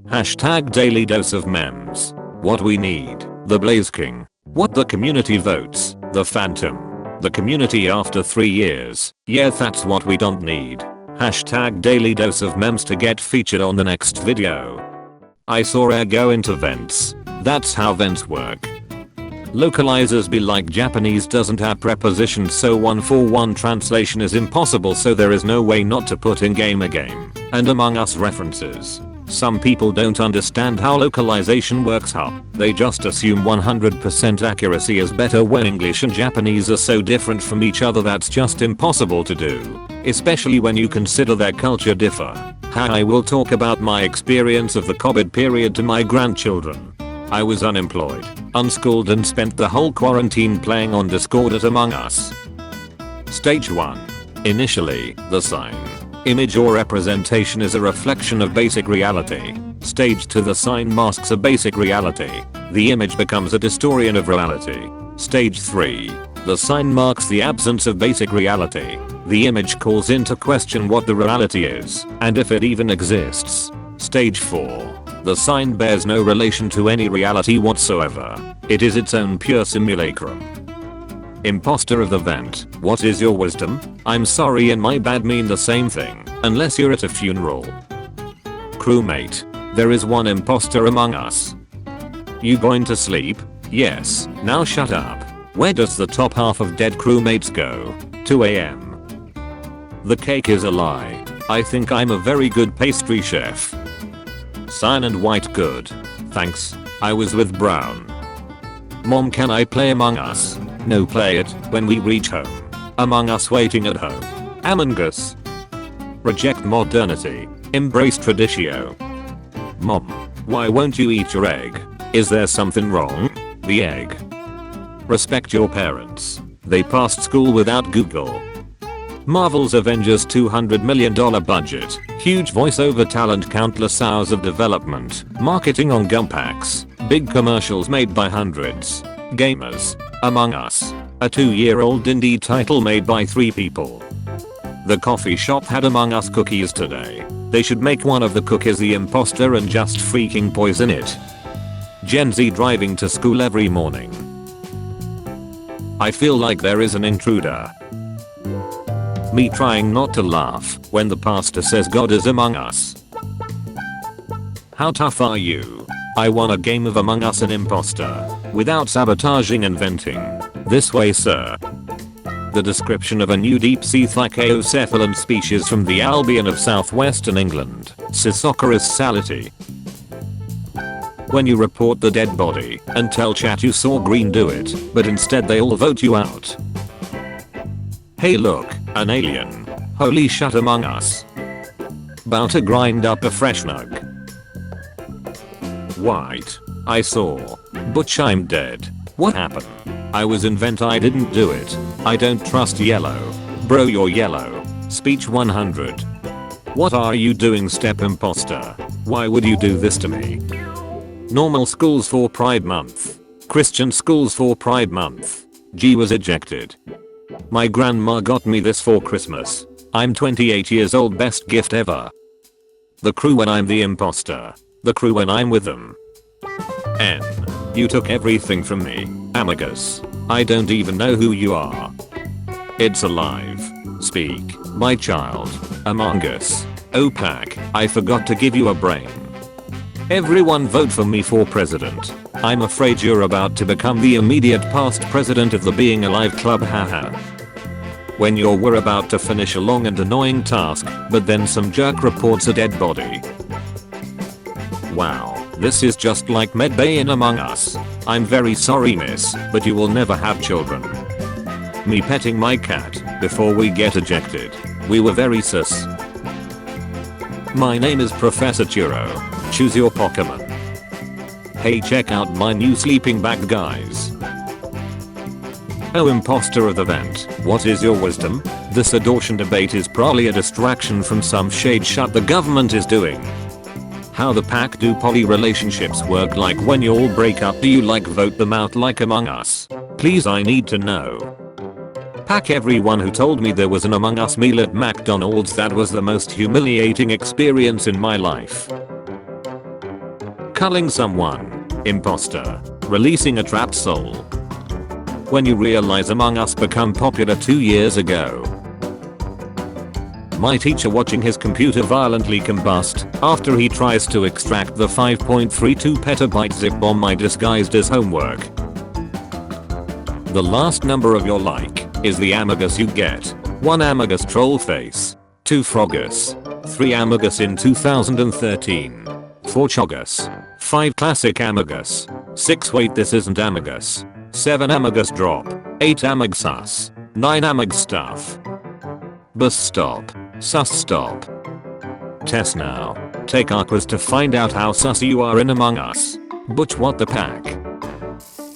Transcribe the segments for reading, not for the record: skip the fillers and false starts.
Hashtag daily dose of memes. What we need. The Blaze King. What the community votes. The Phantom. The community after 3 years. Yeah, that's what we don't need. Hashtag daily dose of memes to get featured on the next video. I saw air go into vents. That's how vents work. Localizers be like Japanese doesn't have prepositions, so 1-for-1 translation is impossible, so there is no way not to put in game and Among Us references. Some people don't understand how localization works, they just assume 100% accuracy is better when English and Japanese are so different from each other. That's just impossible to do, especially when you consider their culture differ. I will talk about my experience of the COVID period to my grandchildren. I was unemployed, unschooled, and spent the whole quarantine playing on Discord at Among Us. Stage 1. Initially, the sign, image or representation is a reflection of basic reality. Stage 2. The sign masks a basic reality. The image becomes a distortion of reality. Stage 3. The sign marks the absence of basic reality. The image calls into question what the reality is, and if it even exists. Stage 4. The sign bears no relation to any reality whatsoever. It is its own pure simulacrum. Imposter of the vent. What is your wisdom? I'm sorry and my bad mean the same thing, unless you're at a funeral. Crewmate. There is one imposter among us. You going to sleep? Yes. Now shut up. Where does the top half of dead crewmates go? 2 AM. The cake is a lie. I think I'm a very good pastry chef. Cyan and white good. Thanks. I was with brown. Mom, can I play Among Us? No, play it when we reach home. Among Us waiting at home. Among Us. Reject modernity. Embrace traditio. Mom, why won't you eat your egg? Is there something wrong? The egg. Respect your parents. They passed school without Google. Marvel's Avengers $200 million budget, huge voiceover talent, countless hours of development, marketing on gum packs, big commercials made by hundreds. Gamers. Among Us. A 2-year-old indie title made by 3 people. The coffee shop had Among Us cookies today. They should make one of the cookies the imposter and just freaking poison it. Gen Z driving to school every morning. I feel like there is an intruder. Me trying not to laugh when the pastor says God is among us. How tough are you? I won a game of Among Us and Imposter without sabotaging and venting. This way, sir. The description of a new deep-sea thylaciocephalan species from the Albion of southwestern England, Sisocharis saliti. When you report the dead body and tell chat you saw green, do it, but instead they all vote you out. Hey look, an alien. Holy shit, Among Us. Bout to grind up a fresh nug. White. I saw. Butch, I'm dead. What happened? I was in vent, I didn't do it. I don't trust yellow. Bro, you're yellow. Speech 100. What are you doing, step imposter? Why would you do this to me? Normal schools for Pride Month. Christian schools for Pride Month. G was ejected. My grandma got me this for Christmas. I'm 28 years old, best gift ever. The crew when I'm the imposter. The crew when I'm with them. N. You took everything from me, Amagus. I don't even know who you are. It's alive. Speak, my child. Among Us. OPAC, I forgot to give you a brain. Everyone vote for me for president. I'm afraid you're about to become the immediate past president of the Being Alive Club, haha. When we're about to finish a long and annoying task, but then some jerk reports a dead body. Wow, this is just like Medbay in Among Us. I'm very sorry, miss, but you will never have children. Me petting my cat before we get ejected. We were very sus. My name is Professor Churro. Choose your Pokemon. Hey, check out my new sleeping bag, guys. Oh, imposter of the vent, what is your wisdom? This abortion debate is probably a distraction from some shade shut the government is doing. How the pack do poly relationships work, like when you all break up, do you like vote them out like Among Us? Please, I need to know. Pack everyone who told me there was an Among Us meal at McDonald's, that was the most humiliating experience in my life. Culling someone. Imposter. Releasing a trapped soul. When you realize Among Us become popular 2 years ago. My teacher watching his computer violently combust after he tries to extract the 5.32 petabyte zip bomb I disguised as homework. The last number of your like is the Amogus you get. 1 Amogus troll face. 2 Frogus. 3 Amogus in 2013. 4 Chogus. 5 classic Amogus. 6 wait this isn't Amogus. 7 Amogus drop. 8 Amog sus. 9 Amog stuff. Bus stop. Sus stop. Test now. Take our quiz to find out how sus you are in Among Us. Butch what the pack.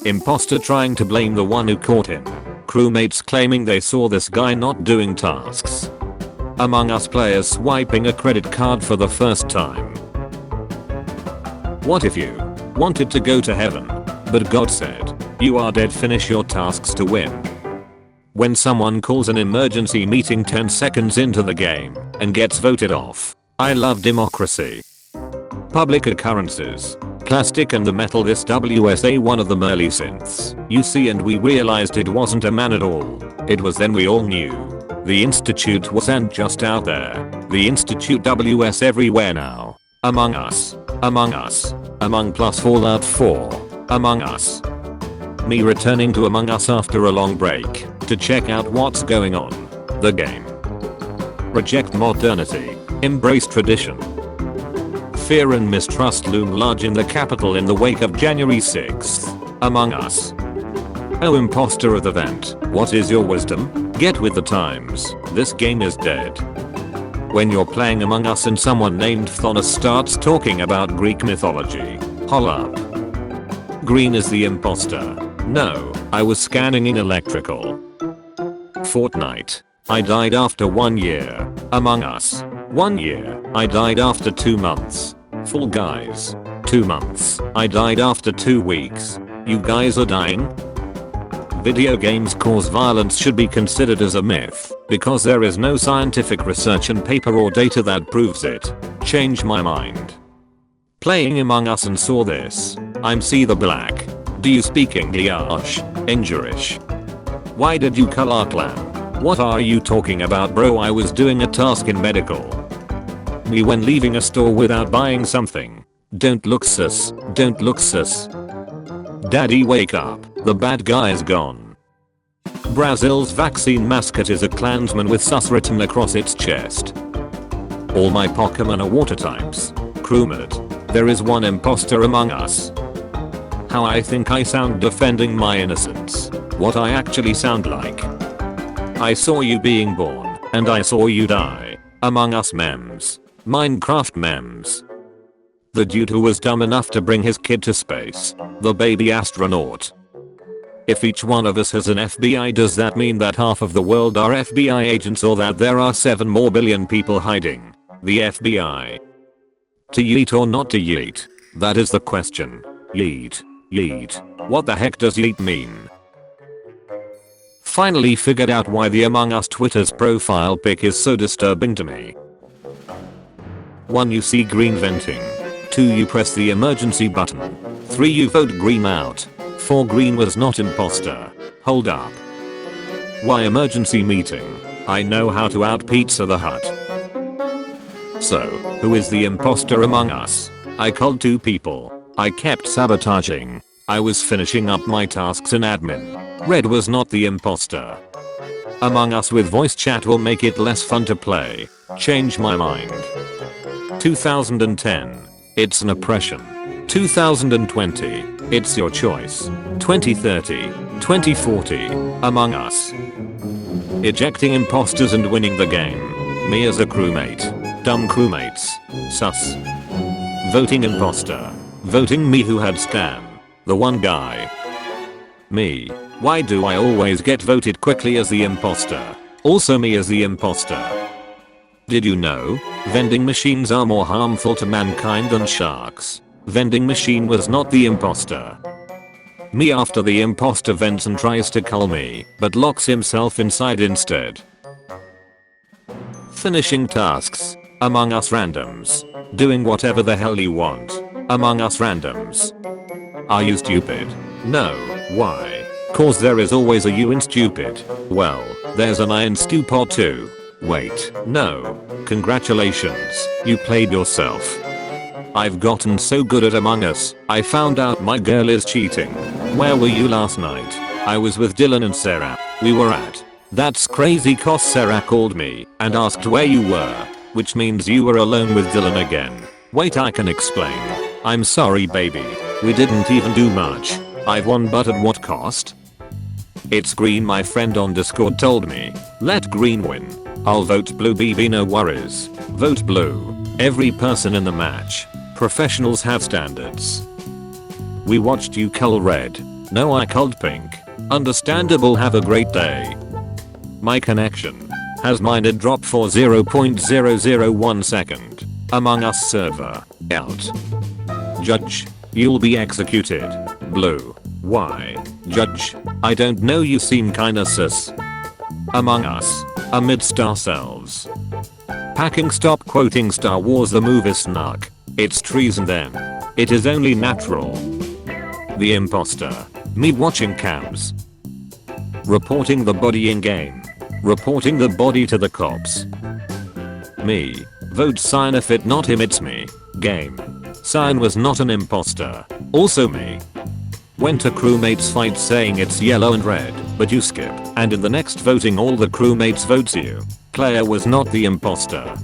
Imposter trying to blame the one who caught him. Crewmates claiming they saw this guy not doing tasks. Among Us players swiping a credit card for the first time. What if you wanted to go to heaven, but God said, you are dead, finish your tasks to win? When someone calls an emergency meeting 10 seconds into the game and gets voted off. I love democracy. Public occurrences. Plastic and the metal. This WSA one of the early synths you see, and we realized it wasn't a man at all. It was then we all knew. The Institute wasn't just out there. The Institute WS everywhere now. Among Us. Among Us. Among plus Fallout 4. Among Us. Me returning to Among Us after a long break to check out what's going on. The game. Reject modernity. Embrace tradition. Fear and mistrust loom large in the capital in the wake of January 6th. Among Us. Oh imposter of the vent, what is your wisdom? Get with the times, this game is dead. When you're playing Among Us and someone named Thonos starts talking about Greek mythology, hol up. Green is the imposter. No, I was scanning in electrical. Fortnite. I died after 1 year. Among Us. 1 year. I died after 2 months. Fall Guys. 2 months. I died after 2 weeks. You guys are dying? Video games cause violence should be considered as a myth because there is no scientific research and paper or data that proves it. Change my mind. Playing Among Us and saw this. I'm see the black. Do you speak English? English. Why did you call our clan? What are you talking about, bro? I was doing a task in medical. Me when leaving a store without buying something. Don't look sus. Don't look sus. Daddy wake up. The bad guy is gone. Brazil's vaccine mascot is a Klansman with sus written across its chest. All my Pokemon are water types. Crewmate. There is one imposter among us. How I think I sound defending my innocence. What I actually sound like. I saw you being born, and I saw you die. Among Us memes. Minecraft memes. The dude who was dumb enough to bring his kid to space. The baby astronaut. If each one of us has an FBI, does that mean that half of the world are FBI agents, or that there are 7 more billion people hiding the FBI? To yeet or not to yeet? That is the question. Yeet. Yeet. What the heck does yeet mean? Finally figured out why the Among Us Twitter's profile pic is so disturbing to me. 1. You see green venting. 2. You press the emergency button. 3. You vote green out. 4. Green was not imposter. Hold up. Why emergency meeting? I know how to out Pizza the Hut. So, who is the imposter among us? I called 2 people. I kept sabotaging. I was finishing up my tasks in admin. Red was not the imposter. Among Us with voice chat will make it less fun to play. Change my mind. 2010. It's an oppression. 2020. It's your choice. 2030. 2040. Among Us. Ejecting imposters and winning the game. Me as a crewmate. Dumb crewmates. Sus. Voting imposter. Voting me who had scam. The one guy. Me. Why do I always get voted quickly as the imposter? Also me as the imposter. Did you know? Vending machines are more harmful to mankind than sharks. Vending machine was not the imposter. Me after the imposter vents and tries to cull me, but locks himself inside instead. Finishing tasks. Among Us randoms. Doing whatever the hell you want. Among Us randoms. Are you stupid? No. Why? Cause there is always a you in stupid. Well, there's an I in stupid too. Wait, no. Congratulations, you played yourself. I've gotten so good at Among Us, I found out my girl is cheating. Where were you last night? I was with Dylan and Sarah. We were at. That's crazy cause Sarah called me and asked where you were, which means you were alone with Dylan again. Wait, I can explain. I'm sorry baby. We didn't even do much. I've won, but at what cost? It's green, my friend on Discord told me. Let green win. I'll vote blue, BB, no worries. Vote blue. Every person in the match. Professionals have standards. We watched you cull red. No, I culled pink. Understandable, have a great day. My connection has minor drop for 0.001 second. Among Us server. Out. Judge. You'll be executed. Blue. Why? Judge. I don't know, you seem kinda sus. Among Us. Amidst ourselves. Packing, stop quoting Star Wars the movie snark. It's treason then. It is only natural. The imposter. Me watching cams. Reporting the body in game. Reporting the body to the cops. Me. Vote Cyan, if it not him it's me. Game. Cyan was not an imposter. Also me. Went to crewmates fight saying it's yellow and red, but you skip, and in the next voting all the crewmates votes you. Claire was not the imposter.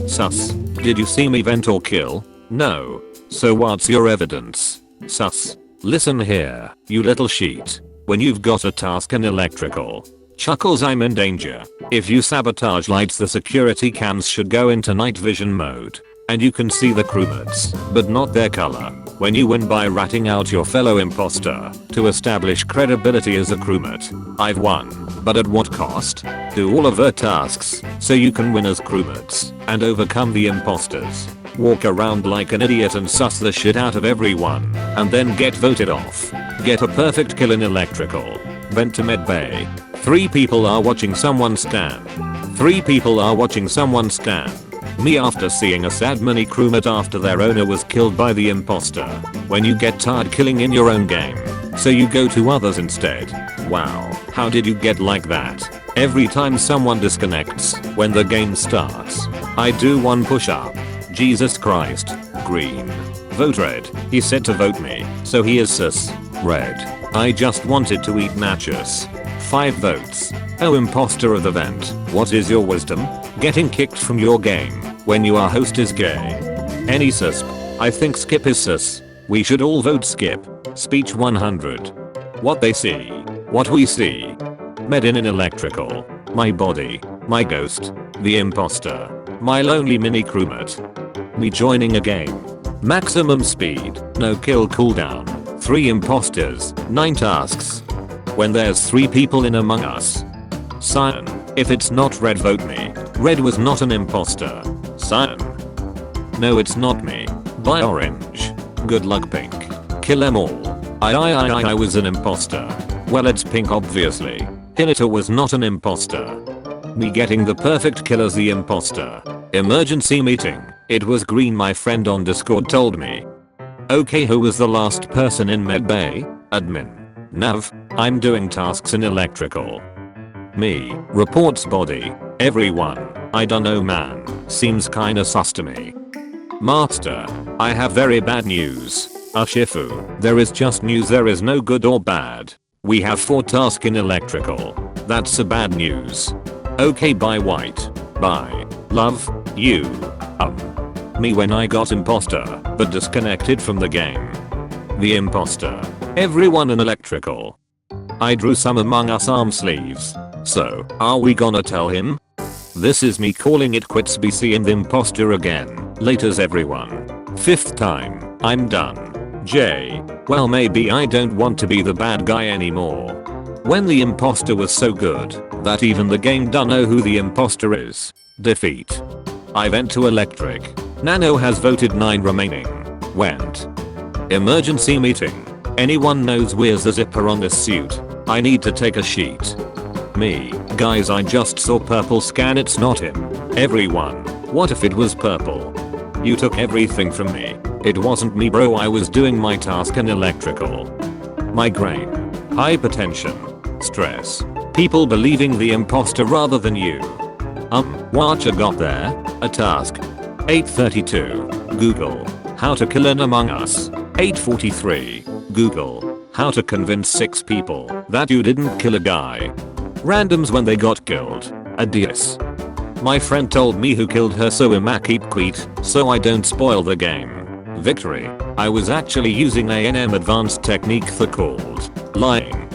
Sus. Did you see me vent or kill? No. So what's your evidence? Sus. Listen here, you little sheet. When you've got a task in electrical. Chuckles, I'm in danger. If you sabotage lights, the security cams should go into night vision mode. And you can see the crewmates, but not their color. When you win by ratting out your fellow imposter to establish credibility as a crewmate. I've won, but at what cost? Do all of her tasks so you can win as crewmates and overcome the imposters. Walk around like an idiot and suss the shit out of everyone and then get voted off. Get a perfect kill in electrical. Vent to medbay. 3 people are watching someone stand. 3 people are watching someone stand. Me after seeing a sad mini crewmate after their owner was killed by the imposter. When you get tired killing in your own game, so you go to others instead. Wow, how did you get like that? Every time someone disconnects when the game starts, I do one push up. Jesus Christ. Green. Vote red. He said to vote me, so he is sus. Red. I just wanted to eat nachos. 5 votes. Oh, imposter of the vent, what is your wisdom? Getting kicked from your game when you are host is gay. Any sus? I think skip is sus. We should all vote skip. Speech 100. What they see. What we see. Medin in electrical. My body. My ghost. The imposter. My lonely mini crewmate. Me joining a game. Maximum speed. No kill cooldown. 3 imposters. 9 tasks. When there's 3 people in Among Us. Cyan. If it's not red, vote me. Red was not an imposter. Cyan. No, it's not me. Buy orange. Good luck, pink. Kill them all. I was an imposter. Well, it's pink obviously. Hinata was not an imposter. Me getting the perfect kill as the imposter. Emergency meeting. It was green, my friend on Discord told me. Okay, who was the last person in medbay? Admin. Nav. I'm doing tasks in electrical. Me. Reports body. Everyone. I dunno man. Seems kinda sus to me. Master. I have very bad news. Ashifu. There is just news, there is no good or bad. We have 4 tasks in electrical. That's a bad news. Okay, bye white. Bye. Love. You. Me when I got imposter, but disconnected from the game. The imposter. Everyone in electrical. I drew some Among Us arm sleeves. So, are we gonna tell him? This is me calling it quits, BC and the imposter again. Laters everyone. 5th time. I'm done. J. Well, maybe I don't want to be the bad guy anymore. When the imposter was so good that even the game don't know who the imposter is. Defeat. I went to electric. Nano has voted 9 remaining. Went. Emergency meeting. Anyone knows where's the zipper on this suit? I need to take a sheet. Me. Guys, I just saw purple scan, it's not him. Everyone. What if it was purple? You took everything from me. It wasn't me bro, I was doing my task in electrical. Migraine. Hypertension. Stress. People believing the imposter rather than you. What you got there? A task. 8:32. Google. How to kill an Among Us. 8:43. Google. How to convince 6 people that you didn't kill a guy. Randoms when they got killed. Adios. My friend told me who killed her, so I'ma keep quiet so I don't spoil the game. Victory. I was actually using A&M advanced technique called lying.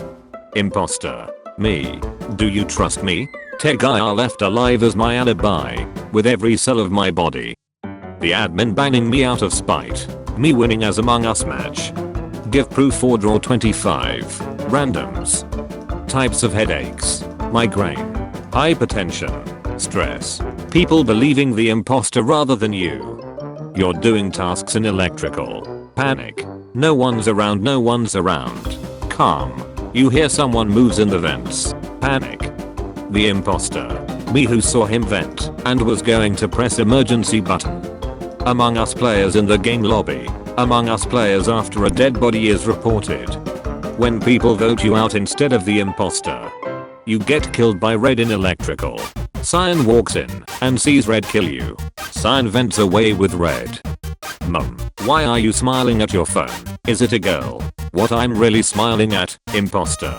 Imposter. Me. Do you trust me? Tech guy I left alive as my alibi with every cell of my body. The admin banning me out of spite. Me winning as Among Us match. Give proof for draw 25. Randoms. Types of headaches. Migraine. Hypertension. Stress. People believing the imposter rather than you. You're doing tasks in electrical. Panic. No one's around, no one's around. Calm. You hear someone moves in the vents. Panic. The imposter. Me who saw him vent and was going to press emergency button. Among Us players in the game lobby. Among Us players after a dead body is reported. When people vote you out instead of the imposter. You get killed by red in electrical. Cyan walks in and sees red kill you. Cyan vents away with red. Mum, why are you smiling at your phone? Is it a girl? What I'm really smiling at, imposter.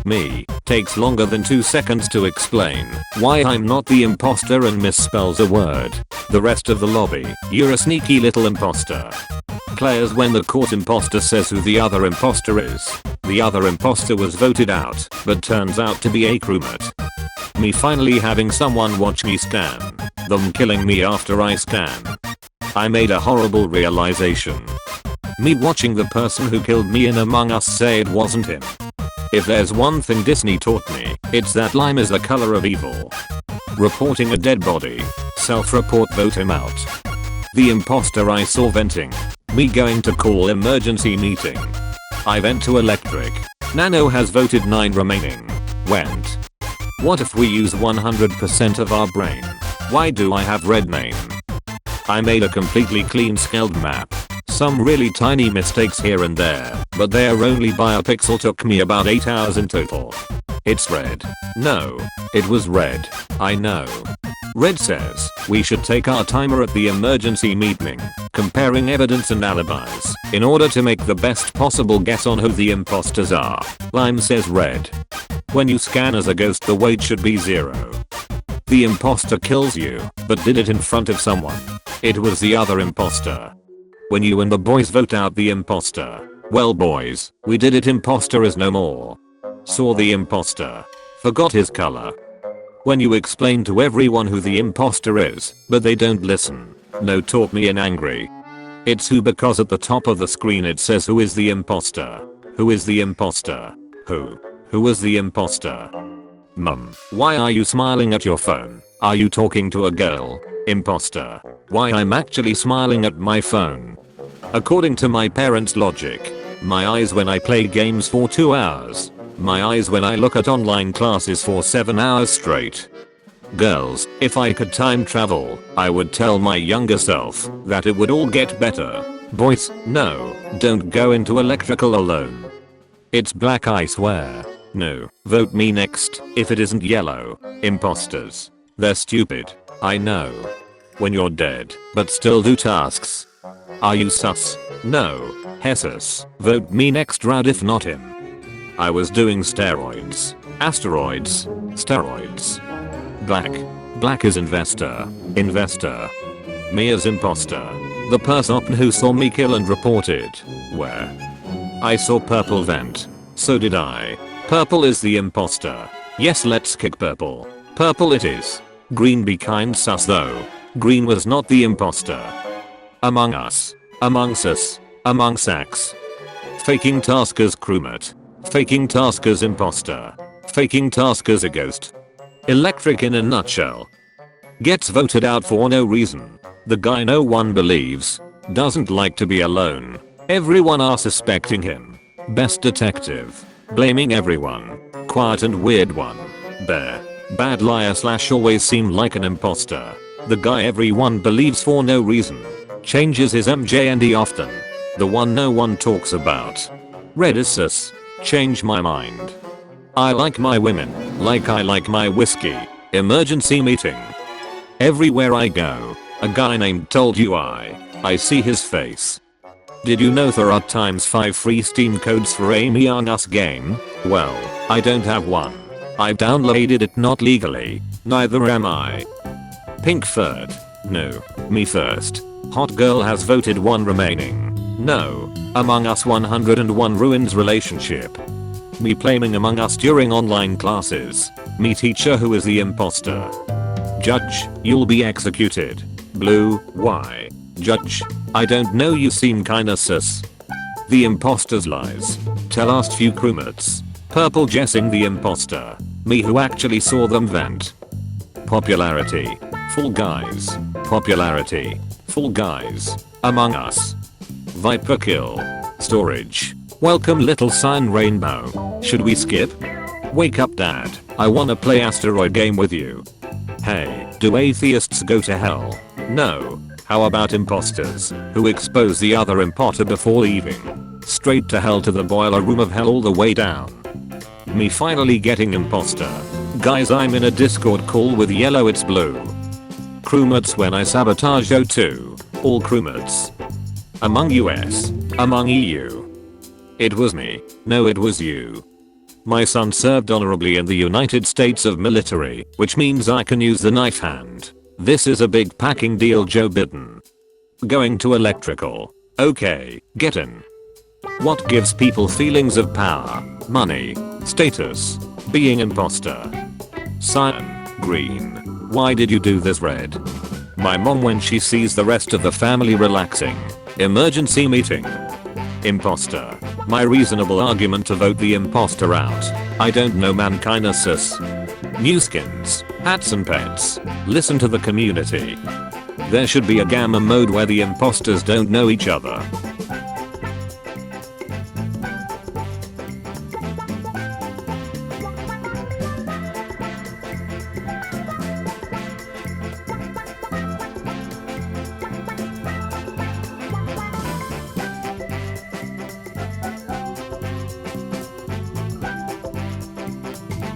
Me, takes longer than 2 seconds to explain why I'm not the imposter and misspells a word. The rest of the lobby, you're a sneaky little imposter. Players when the court imposter says who the other imposter is. The other imposter was voted out, but turns out to be a crewmate. Me finally having someone watch me scan. Them killing me after I scan. I made a horrible realization. Me watching the person who killed me in Among Us say it wasn't him. If there's one thing Disney taught me, it's that lime is the color of evil. Reporting a dead body. Self-report, vote him out. The imposter I saw venting. Me going to call emergency meeting. I went to electric. Nano has voted 9 remaining. Went. What if we use 100% of our brain? Why do I have red name? I made a completely clean scaled map. Some really tiny mistakes here and there, but they are only by a pixel. Took me about 8 hours in total. It's red. No, it was red. I know. Red says we should take our timer at the emergency meeting, comparing evidence and alibis, in order to make the best possible guess on who the imposters are. Lime says red. When you scan as a ghost, the weight should be 0. The imposter kills you, but did it in front of someone. It was the other imposter. When you and the boys vote out the imposter. Well boys, we did it, imposter is no more. Saw the imposter. Forgot his color. When you explain to everyone who the imposter is, but they don't listen. No, talk me in angry. It's who, because at the top of the screen it says who is the imposter. Who is the imposter? Who? Who was the imposter? Mum, why are you smiling at your phone? Are you talking to a girl? Imposter. Why I'm actually smiling at my phone. According to my parents' logic. My eyes when I play games for 2 hours. My eyes when I look at online classes for 7 hours straight. Girls, if I could time travel, I would tell my younger self that it would all get better. Boys, no, don't go into electrical alone. It's black, I swear. No, vote me next if it isn't yellow. Imposters. They're stupid. I know. When you're dead, but still do tasks. Are you sus? No. Jesus. Vote me next round if not him. I was doing steroids. Asteroids. Steroids. Black. Black is investor. Investor. Me as imposter. The person who saw me kill and reported. Where? I saw purple vent. So did I. Purple is the imposter. Yes, let's kick purple. Purple it is. Green be kind sus though. Green was not the imposter. Among Us. Amongst Us. Among Sacks. Faking task as crewmate. Faking task as imposter. Faking task as a ghost. Electric in a nutshell. Gets voted out for no reason. The guy no one believes. Doesn't like to be alone. Everyone are suspecting him. Best detective. Blaming everyone. Quiet and weird one. Bear. Bad liar / always seem like an imposter. The guy everyone believes for no reason. Changes his MJND often. The one no one talks about. Red is sus. Change my mind. I like my women, like I like my whiskey. Emergency meeting. Everywhere I go, a guy named told you I see his face. Did you know there are ×5 free Steam codes for Among Us game? Well, I don't have one. I downloaded it not legally, neither am I. Pink third. No, me first. Hot girl has voted 1 remaining. No, Among Us 101 ruins relationship. Me playing Among Us during online classes. Me teacher who is the imposter. Judge, you'll be executed. Blue, why? Judge, I don't know, you seem kinda sus. The imposter's lies. Tell last few crewmates. Purple guessing the imposter. Me who actually saw them vent. Popularity. Fall Guys. Popularity. Fall Guys. Among Us. Viper kill. Storage. Welcome little sign rainbow. Should we skip? Wake up dad. I wanna play asteroid game with you. Hey, do atheists go to hell? No. How about imposters who expose the other imposter before leaving? Straight to hell, to the boiler room of hell all the way down. Me finally getting imposter. Guys, I'm in a Discord call with yellow, it's blue. Crewmates when I sabotage O2. All crewmates. Among US. Among EU. It was me. No, it was you. My son served honorably in the United States of military, which means I can use the knife hand. This is a big packing deal, Joe Biden. Going to electrical. Okay, get in. What gives people feelings of power, money, status? Being imposter. Cyan, green. Why did you do this, red? My mom when she sees the rest of the family relaxing. Emergency meeting. Imposter. My reasonable argument to vote the imposter out. I don't know, man, kinda sus. New skins, hats and pets. Listen to the community. There should be a gamma mode where the imposters don't know each other.